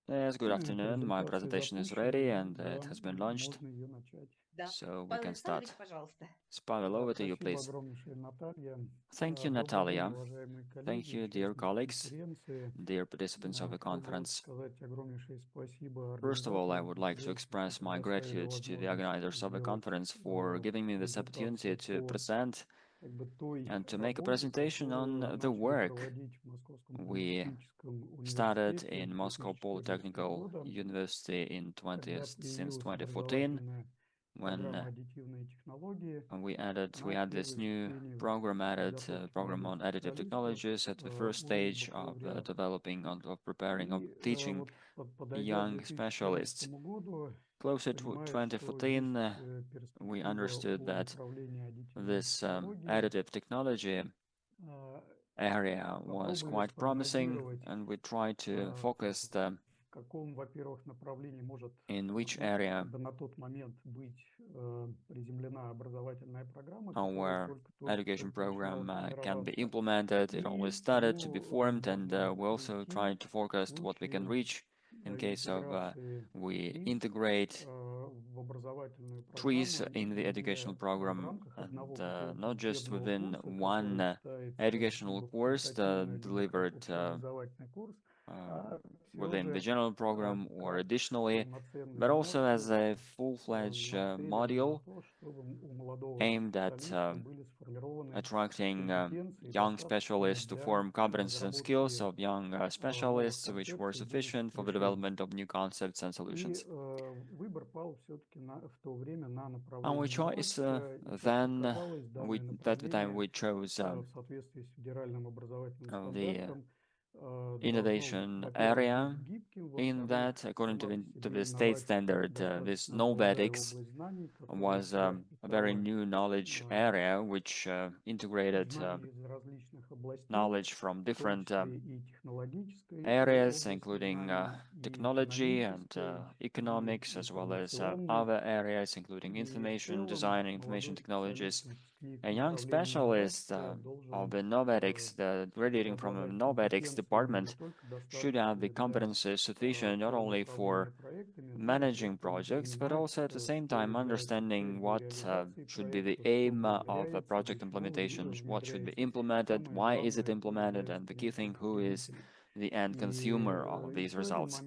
Yes, good afternoon. My presentation is ready and it has been launched, so we can start. Pavel, over to you, please. Thank you, Natalia. Thank you, dear colleagues, dear participants of the conference. First of all, I would like to express my gratitude to the organizers of the conference for giving me this opportunity to present and to make a presentation on the work we started in Moscow Polytechnical University since 2014, when we had this new program program on additive technologies at the first stage of developing of preparing of teaching young specialists. Closer to 2014, we understood that this additive technology area was quite promising, and we tried to focus in which area our education program can be implemented. It always started to be formed, and we also tried to forecast what we can reach in case of we integrate TRIZ in the educational program, and not just within one educational course delivered within the general program or additionally, but also as a full-fledged module aimed at attracting young specialists to form competences and skills of young specialists, which were sufficient for the development of new concepts and solutions. Our choice then, at the time we chose the innovation area, in that, according to the state standard, this novatics was a very new knowledge area which integrated knowledge from different areas, including technology and economics, as well as other areas, including information design and information technologies. A young specialist of the novatics, graduating from a novatics department, should have the competencies sufficient not only for managing projects, but also at the same time understanding what should be the aim of a project implementation, what should be implemented, why is it implemented, and the key thing, who is the end consumer of these results.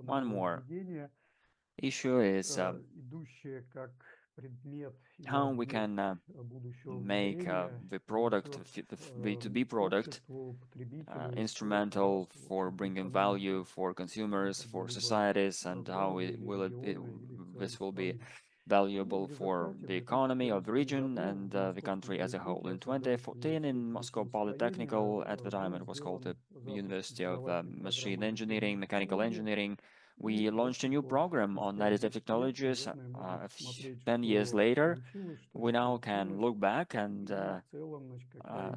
One more issue is how we can make the product, the B2B product, instrumental for bringing value for consumers, for societies, and how this will be valuable for the economy of the region and the country as a whole. In 2014, in Moscow Polytechnical, at the time it was called the University of Machine Engineering, Mechanical Engineering, we launched a new program on additive technologies. 10 years later, we now can look back and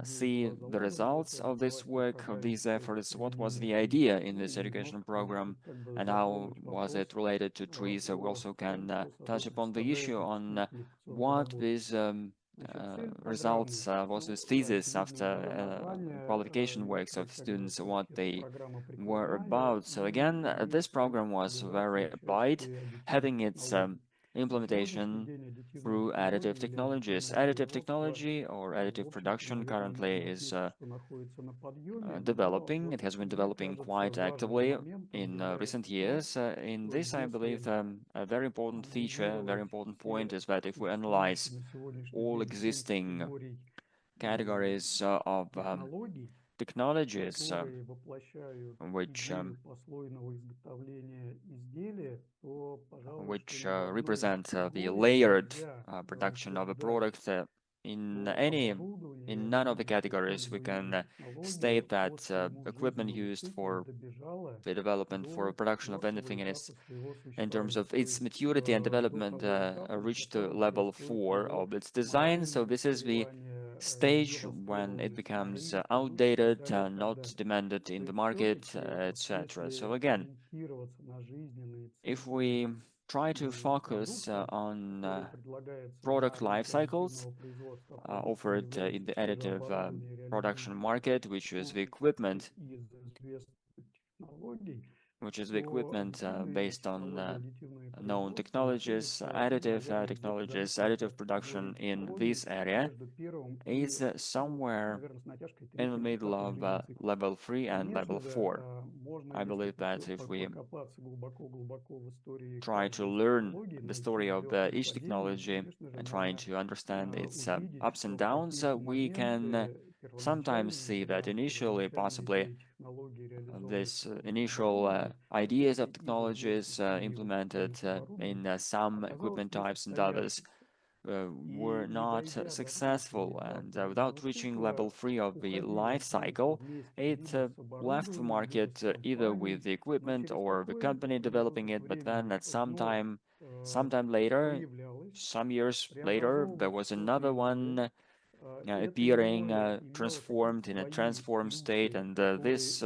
see the results of this work, of these efforts, what was the idea in this educational program, and how was it related to trees. So we also can touch upon the issue on what these results, was this thesis after qualification works of students, what they were about. So again, this program was very applied, having its implementation through additive technologies. Additive technology or additive production currently is developing. It has been developing quite actively in recent years. In this, I believe a very important feature, a very important point is that if we analyze all existing categories of technologies which represent the layered production of a product, in none of the categories we can state that equipment used for the development for production of anything in terms of its maturity and development reached level 4 of its design. So this is the stage when it becomes outdated, not demanded in the market, etc. So again, if we try to focus on product life cycles offered in the additive production market, which is the equipment based on known technologies, additive production in this area is somewhere in the middle of level 3 and level 4. I believe that if we try to learn the story of each technology and trying to understand its ups and downs, we can sometimes see that initially, possibly, this initial ideas of technologies implemented in some equipment types and others were not successful, and without reaching level 3 of the life cycle, it left the market either with the equipment or the company developing it, but then at sometime later, some years later, there was another one appearing transformed in a transformed state, and this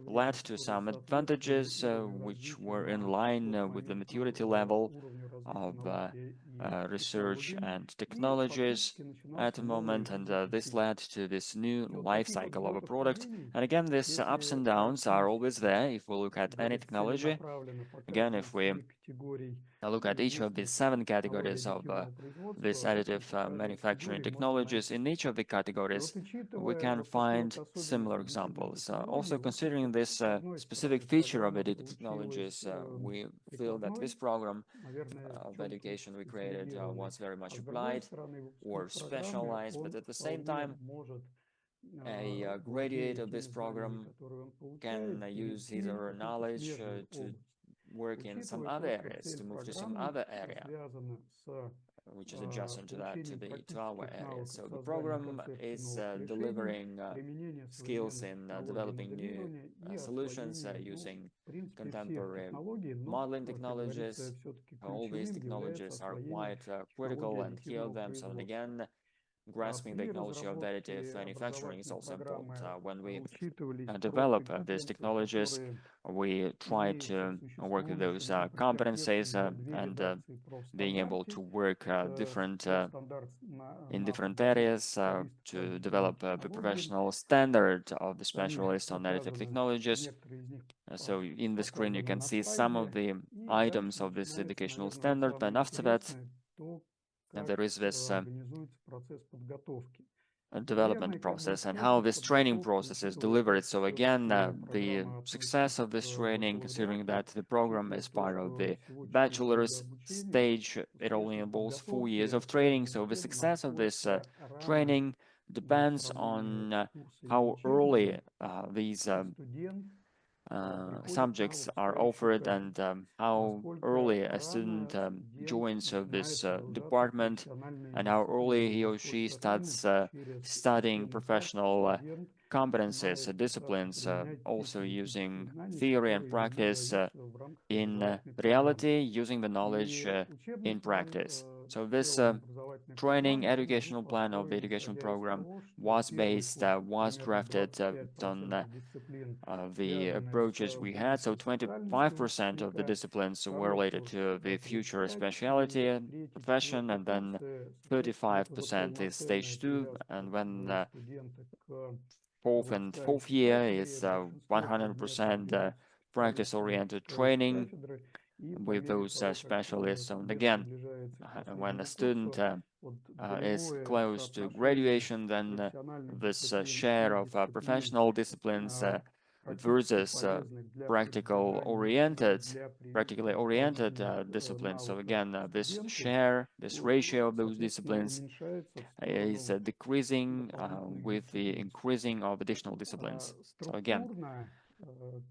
led to some advantages which were in line with the maturity level of research and technologies at the moment, and this led to this new life cycle of a product. And again, these ups and downs are always there if we look at any technology. Again, if we look at each of these 7 categories of this additive manufacturing technologies, in each of the categories we can find similar examples. Also, considering this specific feature of additive technologies, we feel that this program of education we created was very much applied or specialized, but at the same time, a graduate of this program can use his or her knowledge to work in some other areas, to move to some other area, which is adjacent to that, to our area. So the program is delivering skills in developing new solutions using contemporary modeling technologies. All these technologies are quite critical and heal them. So again, grasping the technology of additive manufacturing is also important. When we develop these technologies, we try to work with those competencies and being able to work in different areas to develop the professional standard of the specialist on additive technologies. So in the screen you can see some of the items of this educational standard, and after that there is this development process and how this training process is delivered. So again, the success of this training, considering that the program is part of the bachelor's stage, it only involves 4 years of training. So the success of this training depends on how early these subjects are offered and how early a student joins this department and how early he or she starts studying professional competencies, disciplines, also using theory and practice in reality, using the knowledge in practice. So this training educational plan of the education program was drafted on the approaches we had. So 25% of the disciplines were related to the future specialty profession, and then 35% is stage 2, and when fourth year is 100% practice-oriented training with those specialists. And again, when a student is close to graduation, then this share of professional disciplines versus practically oriented disciplines. So again, this ratio of those disciplines is decreasing with the increasing of additional disciplines. So again,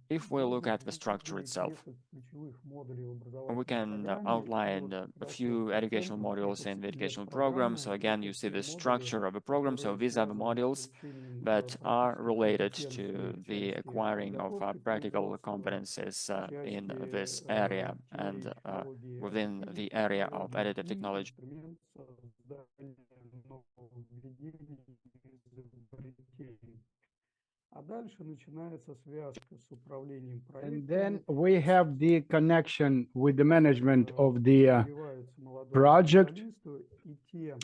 if we look at the structure itself, we can outline a few educational modules in the educational program. So again, you see the structure of a program. So these are the modules that are related to the acquiring of practical competencies in this area and within the area of additive technology. And then we have the connection with the management of the project,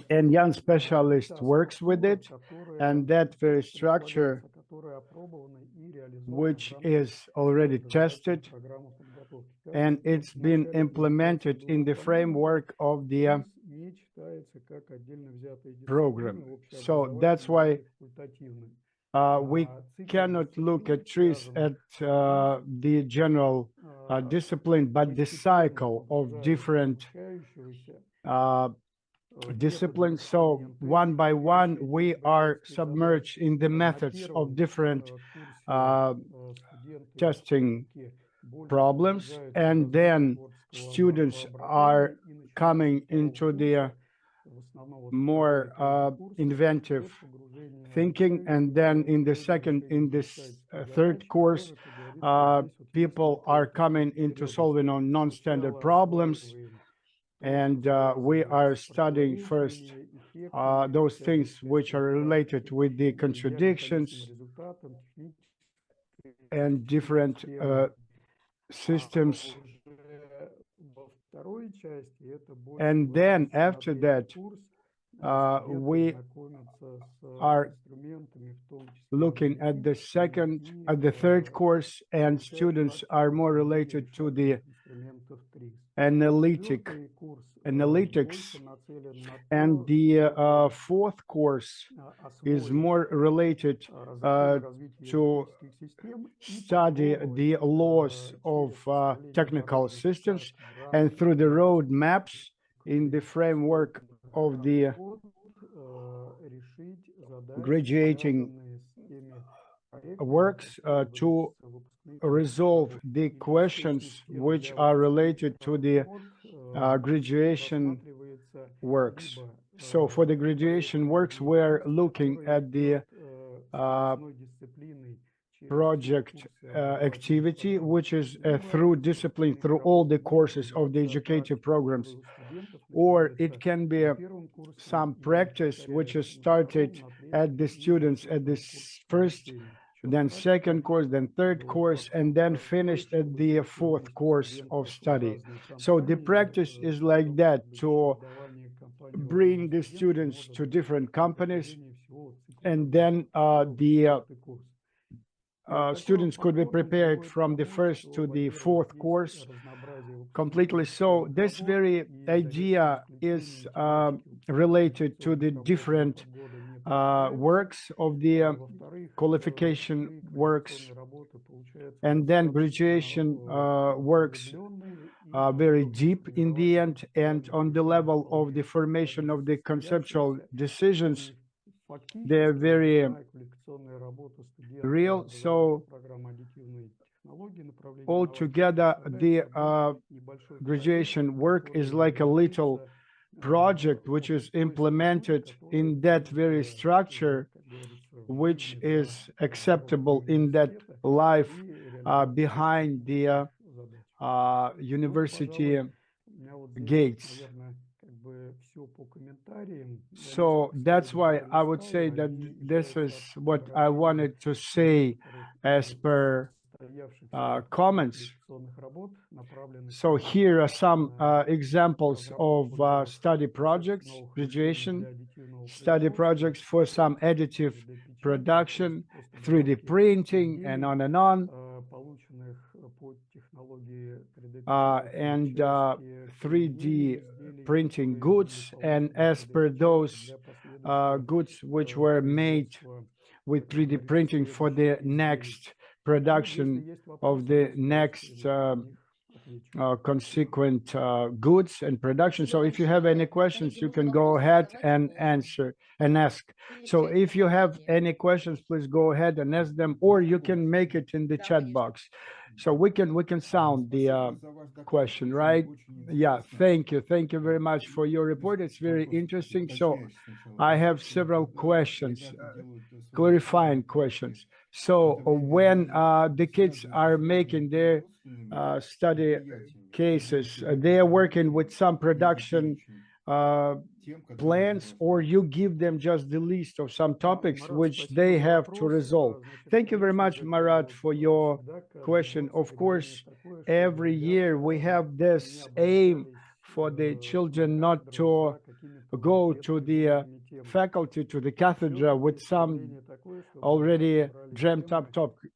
and young specialist works with it, and that very structure, which is already tested, and it's been implemented in the framework of the program. So that's why we cannot look at TRIZ at the general discipline, but the cycle of different disciplines. So one by one, we are submerged in the methods of different testing problems, and then students are coming into the more inventive thinking, and then in this third course, people are coming into solving on non-standard problems, and we are studying first those things which are related with the contradictions and different systems. And then after that, we are looking at the third course, and students are more related to the analytics, and the fourth course is more related to study the laws of technical systems, and through the road maps in the framework of the graduating works to resolve the questions which are related to the graduation works. So for the graduation works, we're looking at the project activity, which is through discipline, through all the courses of the educative programs, or it can be some practice which is started at the students at this first, then second course, then third course, and then finished at the fourth course of study. So the practice is like that, to bring the students to different companies, and then the students could be prepared from the first to the fourth course completely. So this very idea is related to the different works of the qualification works, and then graduation works very deep in the end, and on the level of the formation of the conceptual decisions, they're very real. So altogether, the graduation work is like a little project which is implemented in that very structure, which is acceptable in that life behind the university gates. So that's why I would say that this is what I wanted to say as per comments. So here are some examples of study projects, graduation study projects for some additive production, 3D printing, and on and on. And 3D printing goods, and as per those goods which were made with 3D printing for the next production of the next consequent goods and production. So if you have any questions, you can go ahead and answer and ask. So if you have any questions, please go ahead and ask them, or you can make it in the chat box. So we can sound the question, right? Yeah, thank you very much for your report. It's very interesting. So I have several questions, clarifying questions. So when the kids are making their study cases, they are working with some production uh, plans, or you give them just the list of some topics which they have to resolve? Thank you very much, Marat, for your question. Of course, every year we have this aim for the children not to go to the faculty, to the cathedra with some already dreamt up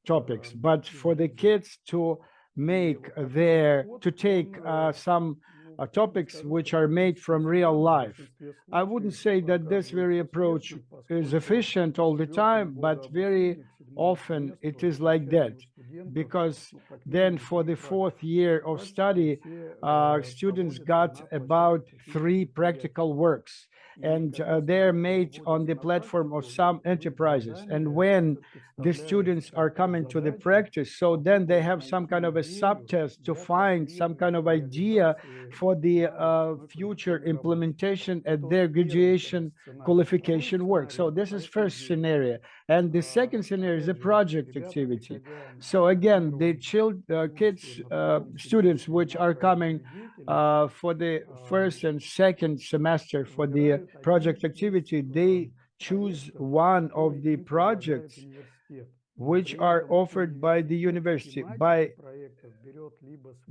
topics, but for the kids to to take some topics which are made from real life. I wouldn't say that this very approach is efficient all the time, but very often it is like that, because then for the fourth year of study, students got about 3 practical works, and they're made on the platform of some enterprises. And when the students are coming to the practice, so then they have some kind of a subtest to find some kind of idea for the future implementation at their graduation qualification work. So this is first scenario. And the second scenario is a project activity. So again, the kids, students which are coming for the first and second semester for the project activity, they choose one of the projects which are offered by the university.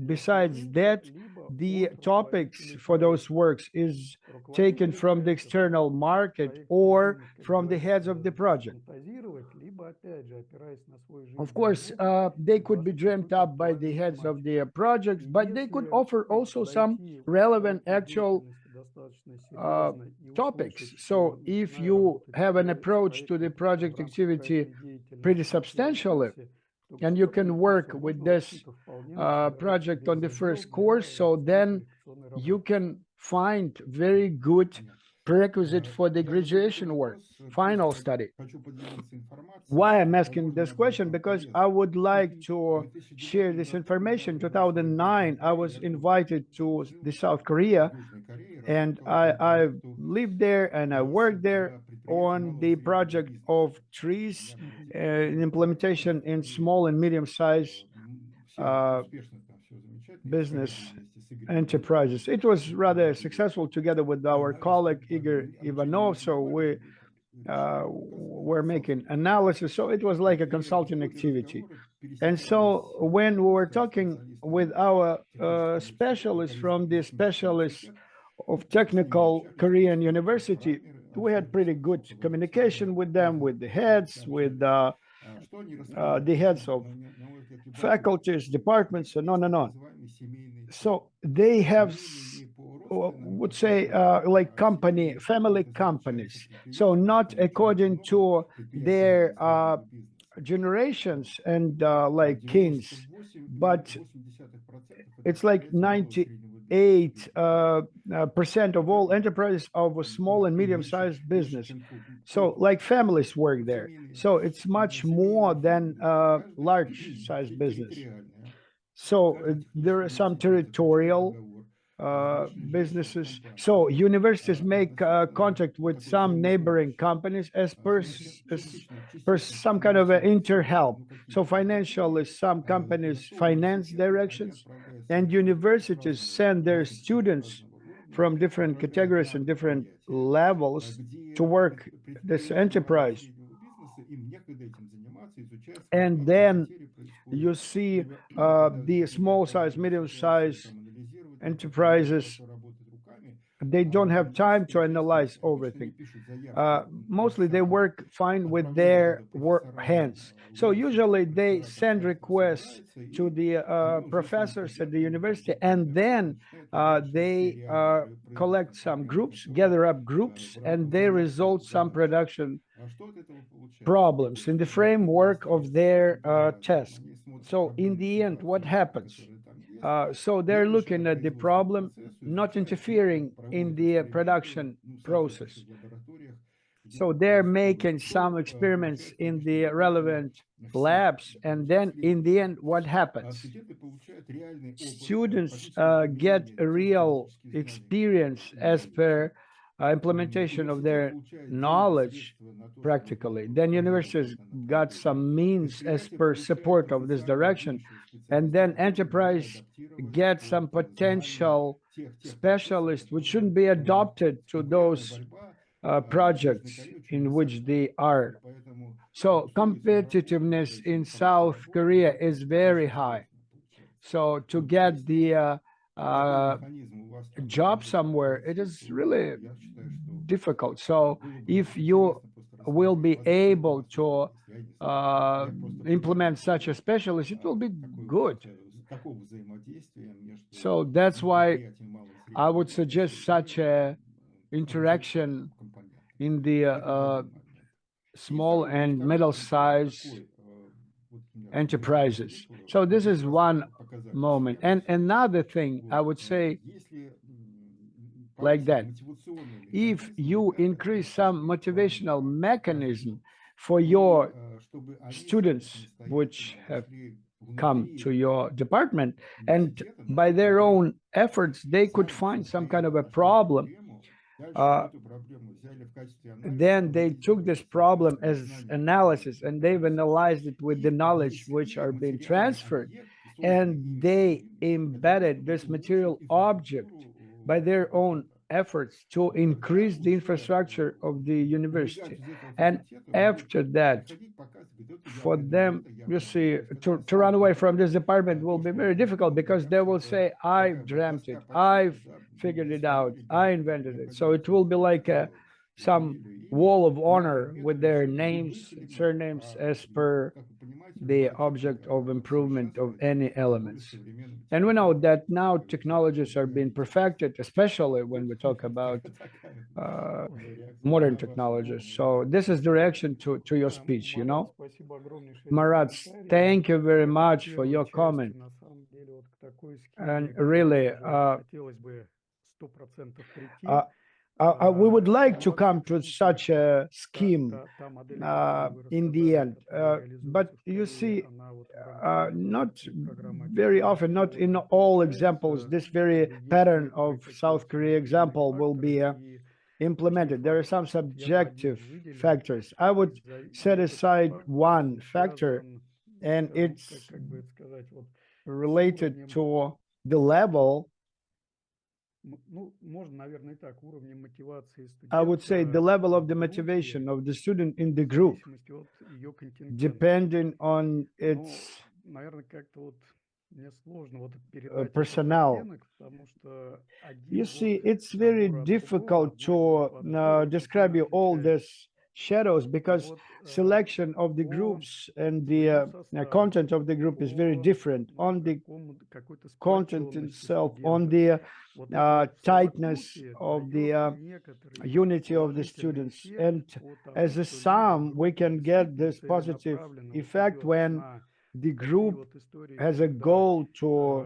Besides that, the topics for those works is taken from the external market or from the heads of the project. Of course, they could be dreamt up by the heads of the projects, but they could offer also some relevant actual topics. So if you have an approach to the project activity pretty substantially, and you can work with this project on the first course, so then you can find very good prerequisite for the graduation work, final study. Why I'm asking this question? Because I would like to share this information. In 2009, I was invited to the South Korea, and I lived there and I worked there on the project of TRIZ implementation in small and medium-sized business enterprises. It was rather successful together with our colleague Igor Ivanov. So we were making analysis. So it was like a consulting activity. And so when we were talking with our specialists from the specialists of technical Korean university, we had pretty good communication with them, with the heads, with the heads of faculties, departments, and on and on. So they have, would say, like family companies. So not according to their generations and like kings, but it's like 98% of all enterprises of a small and medium-sized business. So like families work there. So it's much more than large-sized business. So there are some territorial businesses. So universities make contact with some neighboring companies as per some kind of an interhelp. So financially, some companies finance directions, and universities send their students from different categories and different levels to work this enterprise. And then you see the small size, medium size enterprises, they don't have time to analyze everything. Mostly they work fine with their hands. So usually they send requests to the professors at the university, and then they collect some groups, gather up groups, and they resolve some production problems in the framework of their task. So in the end, what happens? So they're looking at the problem, not interfering in the production process. So they're making some experiments in the relevant labs, and then in the end, what happens? Students get a real experience as per implementation of their knowledge practically. Then universities got some means as per support of this direction, and then enterprise get some potential specialists which shouldn't be adopted to those projects in which they are. So competitiveness in South Korea is very high. So to get the job somewhere, it is really difficult. So if you will be able to uh, implement such a specialist, it will be good. So that's why I would suggest such a interaction in the small and middle-sized enterprises. So this is one moment. And another thing I would say like that, if you increase some motivational mechanism for your students which have come to your department, and by their own efforts they could find some kind of a problem, then they took this problem as analysis and they've analyzed it with the knowledge which are being transferred, and they embedded this material object by their own efforts to increase the infrastructure of the university. And after that, for them, you see, to run away from this department will be very difficult, because they will say, I dreamt it, I've figured it out, I invented it. So it will be like some wall of honor with their names, surnames as per the object of improvement of any elements. And we know that now technologies are being perfected, especially when we talk about modern technologies. So this is the reaction to your speech, you know. Marat, thank you very much for your comment. And really, we would like to come to such a scheme in the end. But you see, not very often, not in all examples, this very pattern of South Korea example will be implemented. There are some subjective factors. I would set aside one factor, and it's related to the level, I would say, the level of the motivation of the student in the group, depending on its personnel. You see, it's very difficult to describe you all these shadows, because selection of the groups and the content of the group is very different on the content itself, on the tightness of the unity of the students. And as a sum, we can get this positive effect when the group has a goal to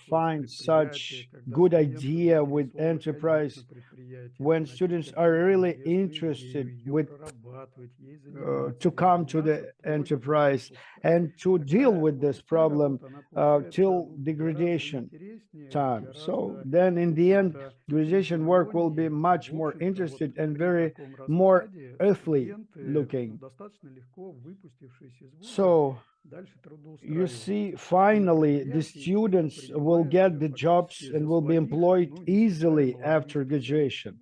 find such good idea with enterprise, when students are really interested with to come to the enterprise and to deal with this problem till the graduation time. So then in the end, graduation work will be much more interested and very more earthly looking. So you see, finally, the students will get the jobs and will be employed easily after graduation,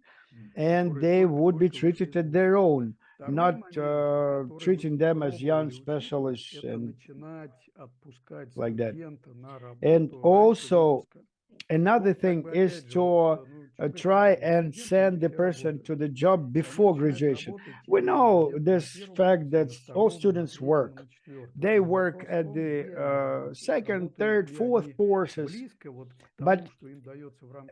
and they would be treated at their own, not treating them as young specialists and like that. And also, another thing is to try and send the person to the job before graduation. We know this fact that all students work. They work at the second, third, fourth courses. But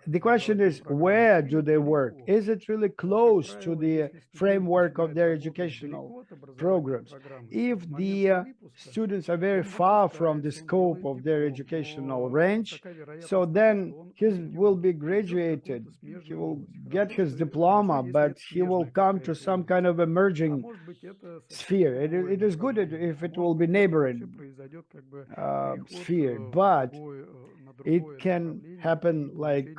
the question is, where do they work? Is it really close to the framework of their educational programs? If the students are very far from the scope of their educational range, so then he will be graduated, he will get his diploma, but he will come to some kind of emerging sphere. It is good if it will be neighboring sphere, but it can happen like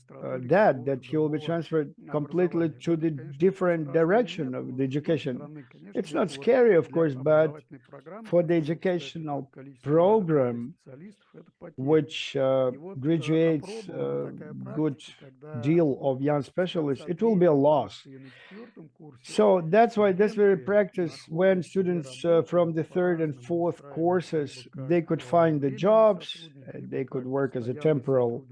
that he will be transferred completely to the different direction of the education. It's not scary, of course, but for the educational program, which graduates a good deal of young specialists, it will be a loss. So that's why this very practice when students from the third and fourth courses, they could find the jobs, they could work as a temporal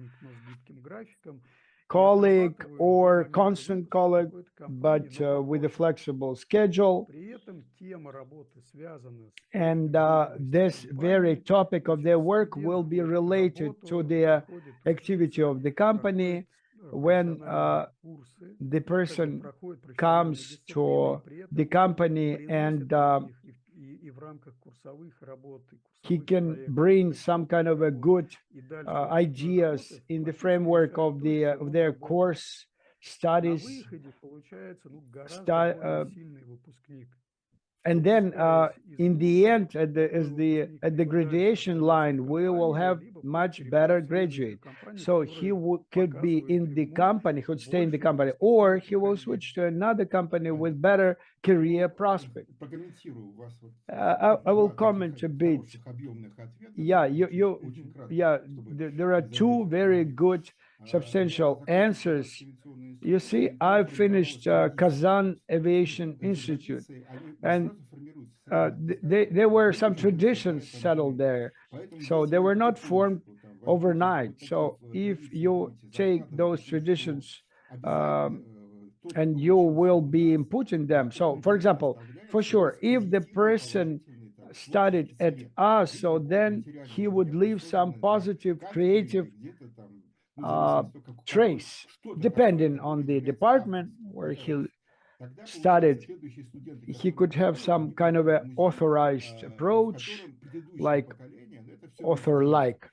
colleague or constant colleague, but with a flexible schedule. And this very topic of their work will be related to the activity of the company when the person comes to the company and he can bring some kind of a good ideas in the framework of their course studies. And then in the end, at the graduation line, we will have much better graduate. So he could be in the company, could stay in the company, or he will switch to another company with better career prospect. I will comment a bit. Yeah, there are two very good substantial answers. You see, I finished Kazan Aviation Institute, and there were some traditions settled there. So they were not formed overnight. So if you take those traditions and you will be inputting them. So, for example, for sure, if the person studied at us, so then he would leave some positive, creative trace, depending on the department where he studied. He could have some kind of an authorized approach, like author-like.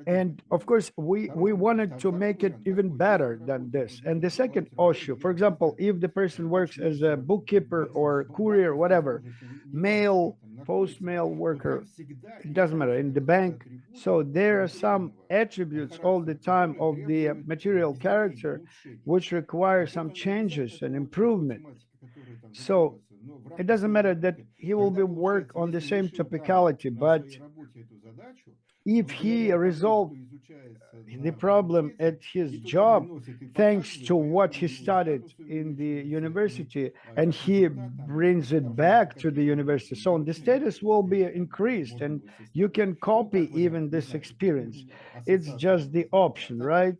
And of course, we wanted to make it even better than this. And the second issue, for example, if the person works as a bookkeeper or courier, whatever, mail, post-mail worker, it doesn't matter, in the bank. So there are some attributes all the time of the material character which require some changes and improvement. So it doesn't matter that he will be work on the same topicality, but if he resolved the problem at his job thanks to what he studied in the university and he brings it back to the university, so the status will be increased and you can copy even this experience. It's just the option, right?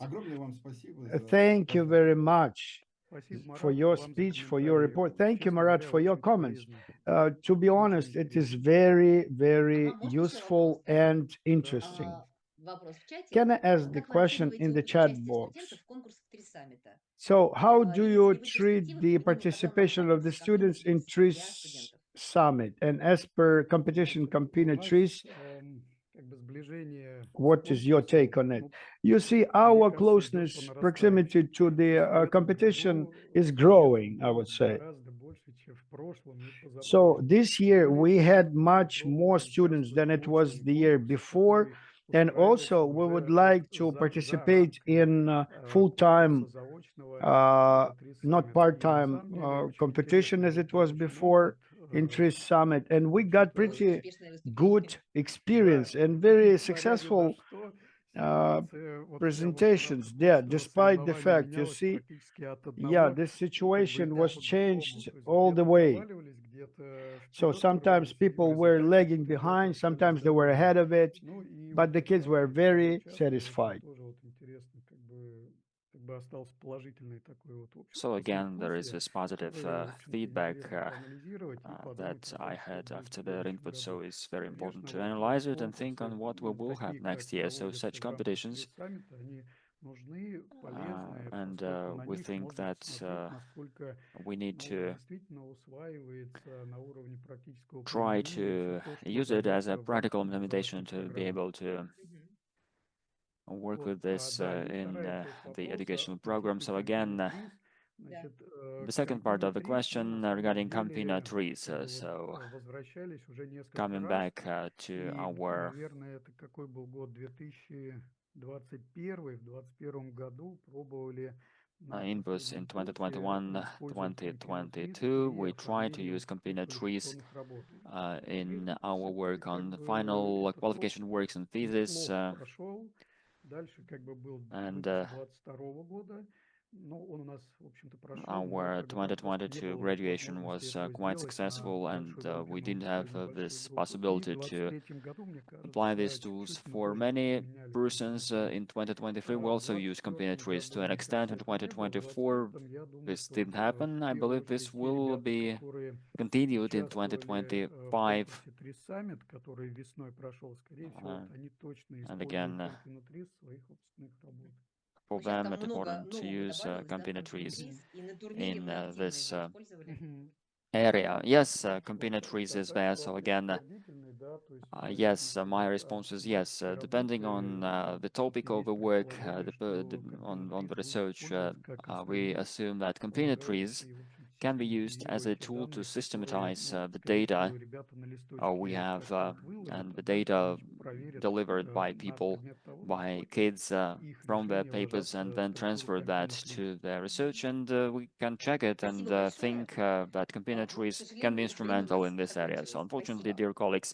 Thank you very much for your speech, for your report. Thank you, Marat, for your comments. To be honest, it is very, very useful and interesting. Can I ask the question in the chat box? So how do you treat the participation of the students in TRIZ Summit? And as per competition company TRIZ, what is your take on it? You see, our closeness, proximity to the competition is growing, I would say. So this year we had much more students than it was the year before. And also we would like to participate in full-time, not part-time competition as it was before in TRIZ Summit. And we got pretty good experience and very successful presentations there, despite the fact, you see, yeah, this situation was changed all the way. So sometimes people were lagging behind, sometimes they were ahead of it, but the kids were very satisfied. So again, there is this positive feedback that I had after their input. So it's very important to analyze it and think on what we will have next year. So such competitions, and we think that we need to try to use it as a practical implementation to be able to work with this in the educational program. So again, the second part of the question regarding Campina trees. So coming back to our inputs in 2021, 2022. We try to use computer trees in our work on the final qualification works and thesis, and our 2022 graduation was quite successful, and we didn't have this possibility to apply these tools. For many persons in 2023, we also use computer trees to an extent. In 2024, this didn't happen. I believe this will be continued in 2025. Uh, and again, for them, it's important to use computer trees in this area. Yes, component trees is there. So again, yes, my response is yes. Depending on the topic of the work, on the research, we assume that component trees can be used as a tool to systematize the data we have and the data delivered by people, by kids from their papers, and then transfer that to their research, and we can check it and think that component trees can be instrumental in this area. So unfortunately, dear colleagues,